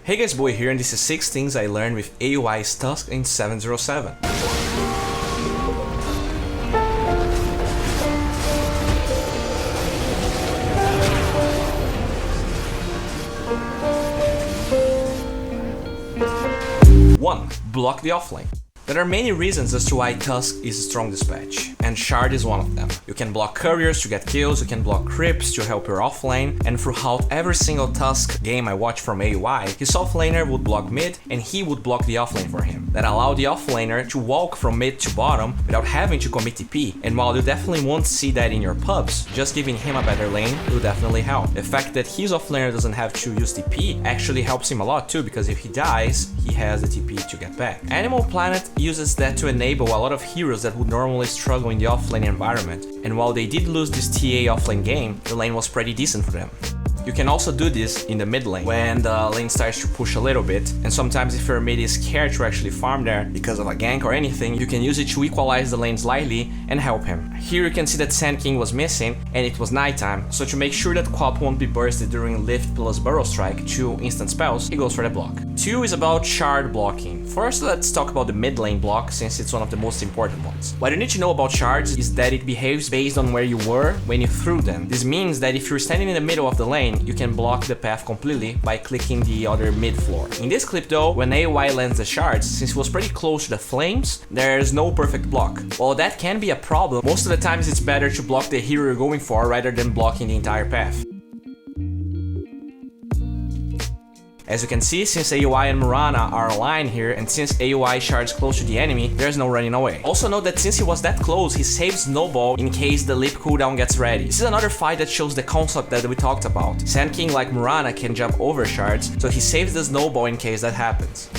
Hey guys, Bowie here, and this is 6 things I learned with AUI's Tusk in 707. One, block the offlane. There are many reasons as to why Tusk is a strong dispatch, and Shard is one of them. You can block couriers to get kills, you can block creeps to help your offlane, and throughout every single Tusk game I watched from AUI, his offlaner would block mid and he would block the offlane for him. That allowed the offlaner to walk from mid to bottom without having to commit TP, and while you definitely won't see that in your pubs, just giving him a better lane will definitely help. The fact that his offlaner doesn't have to use TP actually helps him a lot too, because if he dies, he has the TP to get back. Animal Planet uses that to enable a lot of heroes that would normally struggle in the offlane environment, and while they did lose this TA offlane game, the lane was pretty decent for them. You can also do this in the mid lane, when the lane starts to push a little bit, and sometimes if your mid is scared to actually farm there because of a gank or anything, you can use it to equalize the lane slightly and help him. Here you can see that Sand King was missing, and it was nighttime, so to make sure that Quap won't be bursted during Lift plus Burrow Strike, 2 instant spells, he goes for the block. 2 is about Shard blocking. First, let's talk about the mid lane block, since it's one of the most important ones. What you need to know about shards is that it behaves based on where you were when you threw them. This means that if you're standing in the middle of the lane, you can block the path completely by clicking the other mid floor. In this clip though, when AOI lands the shards, since it was pretty close to the flames, there's no perfect block. While that can be a problem, most of the times it's better to block the hero you're going for rather than blocking the entire path. As you can see, since AUI and Mirana are aligned here, and since AUI shards close to the enemy, there's no running away. Also note that since he was that close, he saves Snowball in case the leap cooldown gets ready. This is another fight that shows the concept that we talked about. Sand King like Mirana can jump over shards, so he saves the Snowball in case that happens.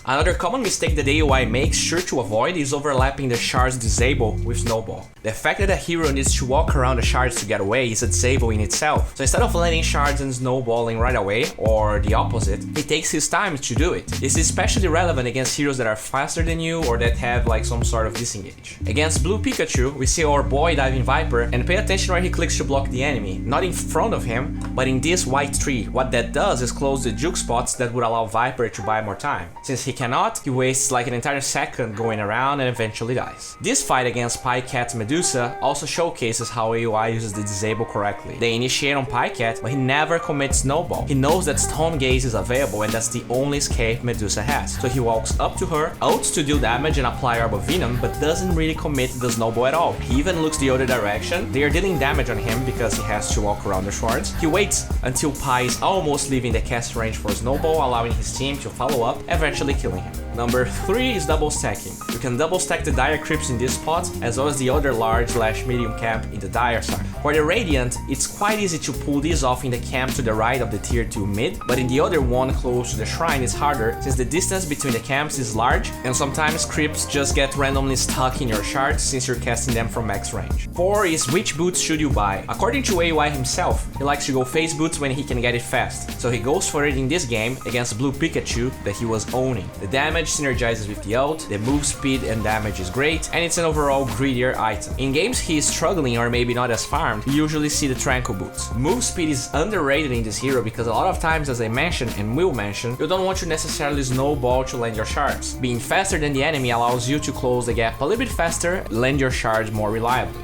Another common mistake that AOI makes sure to avoid is overlapping the shards disable with Snowball. The fact that a hero needs to walk around the shards to get away is a disable in itself. So instead of landing shards and snowballing right away, or the opposite, he takes his time to do it. This is especially relevant against heroes that are faster than you or that have like some sort of disengage. Against Blue Pikachu, we see our boy diving Viper, and pay attention where he clicks to block the enemy. Not in front of him, but in this white tree. What that does is close the juke spots that would allow Viper to buy more time. Since he cannot, he wastes like an entire second going around and eventually dies. This fight against Pvgna's Medusa also showcases how AOI uses the disable correctly. They initiate on Pvgna, but he never commits Snowball. He knows that Stone Gaze is available and that's the only escape Medusa has. So he walks up to her, ults to deal damage and apply Orb of Venom, but doesn't really commit the Snowball at all. He even looks the other direction. They are dealing damage on him because he has to walk around the shards. He waits until Pi is almost leaving the cast range for Snowball, allowing his team to follow up, eventually killing him. Number 3 is double stacking. You can double stack the Dire Crypts in this spot, as well as the other large/medium camp in the Dire side. For the Radiant, it's quite easy to pull this off in the camp to the right of the tier 2 mid, but in the other one close to the shrine is harder, since the distance between the camps is large, and sometimes Crypts just get randomly stuck in your shards since you're casting them from max range. 4 is which boots should you buy. According to AOI himself, he likes to go phase boots when he can get it fast, so he goes for it in this game against Blue Pikachu that he was owning. The damage synergizes with the ult, the move speed and damage is great, and it's an overall greedier item. In games he is struggling or maybe not as farmed, you usually see the Tranquil boots. Move speed is underrated in this hero because a lot of times, as I mentioned and will mention, you don't want to necessarily snowball to land your shards. Being faster than the enemy allows you to close the gap a little bit faster, land your shards more reliably.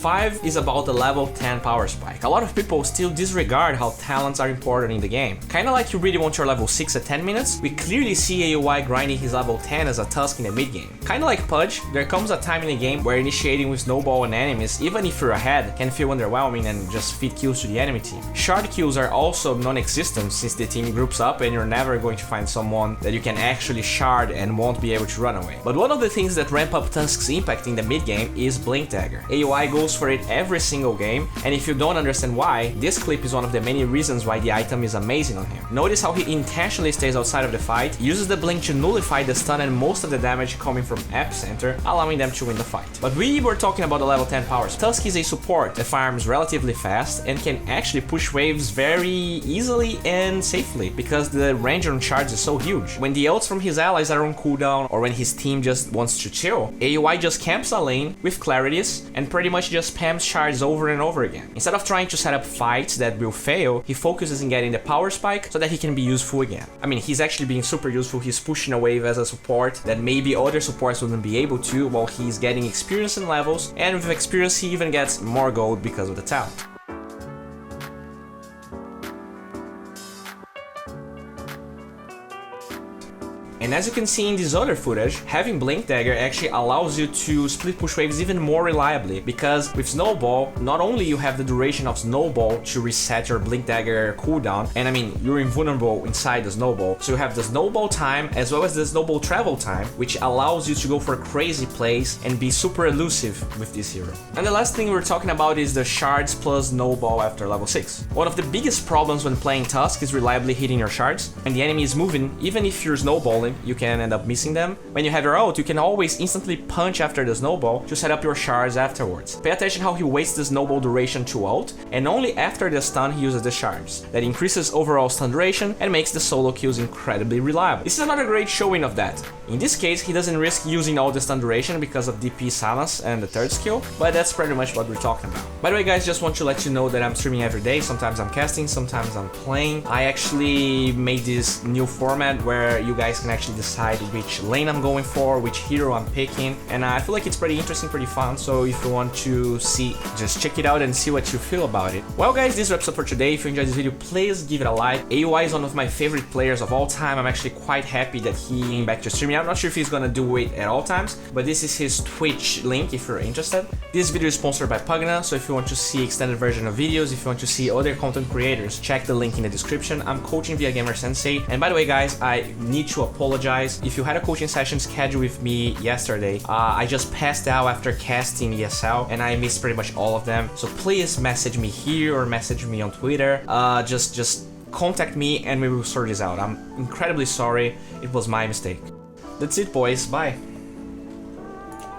Five is about the level 10 power spike. A lot of people still disregard how talents are important in the game. Kinda like you really want your level 6 at 10 minutes, we clearly see AOI grinding his level 10 as a Tusk in the mid game. Kinda like Pudge, there comes a time in the game where initiating with Snowball on enemies, even if you're ahead, can feel underwhelming and just feed kills to the enemy team. Shard kills are also non-existent since the team groups up and you're never going to find someone that you can actually shard and won't be able to run away. But one of the things that ramp up Tusk's impact in the mid game is Blink Dagger. AOI goes looks for it every single game, and if you don't understand why, this clip is one of the many reasons why the item is amazing on him. Notice how he intentionally stays outside of the fight, uses the blink to nullify the stun and most of the damage coming from epicenter, allowing them to win the fight. But we were talking about the level 10 powers. Tusk is a support that farms relatively fast and can actually push waves very easily and safely because the range on shards is so huge. When the ults from his allies are on cooldown or when his team just wants to chill, AUI just camps a lane with clarities and pretty much just spams shards over and over again. Instead of trying to set up fights that will fail, he focuses in getting the power spike so that he can be useful again. I mean, he's actually being super useful. He's pushing a wave as a support that maybe other supports wouldn't be able to, while he's getting experience and levels, and with experience he even gets more gold because of the talent. And as you can see in this other footage, having Blink Dagger actually allows you to split push waves even more reliably, because with Snowball, not only you have the duration of Snowball to reset your Blink Dagger cooldown, and I mean, you're invulnerable inside the Snowball, so you have the Snowball time as well as the Snowball travel time, which allows you to go for crazy plays and be super elusive with this hero. And the last thing we're talking about is the shards plus Snowball after level 6. One of the biggest problems when playing Tusk is reliably hitting your shards. When the enemy is moving, even if you're snowballing, you can end up missing them. When you have your ult, you can always instantly punch after the snowball to set up your shards afterwards. Pay attention how he wastes the snowball duration to ult, and only after the stun he uses the shards. That increases overall stun duration and makes the solo kills incredibly reliable. This is another great showing of that. In this case, he doesn't risk using all the stun duration because of DP silence and the third skill, but that's pretty much what we're talking about. By the way guys, just want to let you know that I'm streaming every day. Sometimes I'm casting, sometimes I'm playing. I actually made this new format where you guys can actually decide which lane I'm going for, which hero I'm picking, and I feel like it's pretty interesting, pretty fun, so if you want to see, just check it out and see what you feel about it. Well guys, this wraps up for today. If you enjoyed this video, please give it a like. AUI is one of my favorite players of all time. I'm actually quite happy that he came back to streaming. I'm not sure if he's gonna do it at all times, but this is his Twitch link if you're interested. This video is sponsored by Pvgna, so if you want to see extended version of videos, if you want to see other content creators, check the link in the description. I'm coaching via gamersensei, and by the way guys, I need to apologize. If you had a coaching session scheduled with me yesterday, I just passed out after casting ESL and I missed pretty much all of them. So please message me here or message me on Twitter. Just contact me and we will sort this out. I'm incredibly sorry. It was my mistake. That's it, boys. Bye.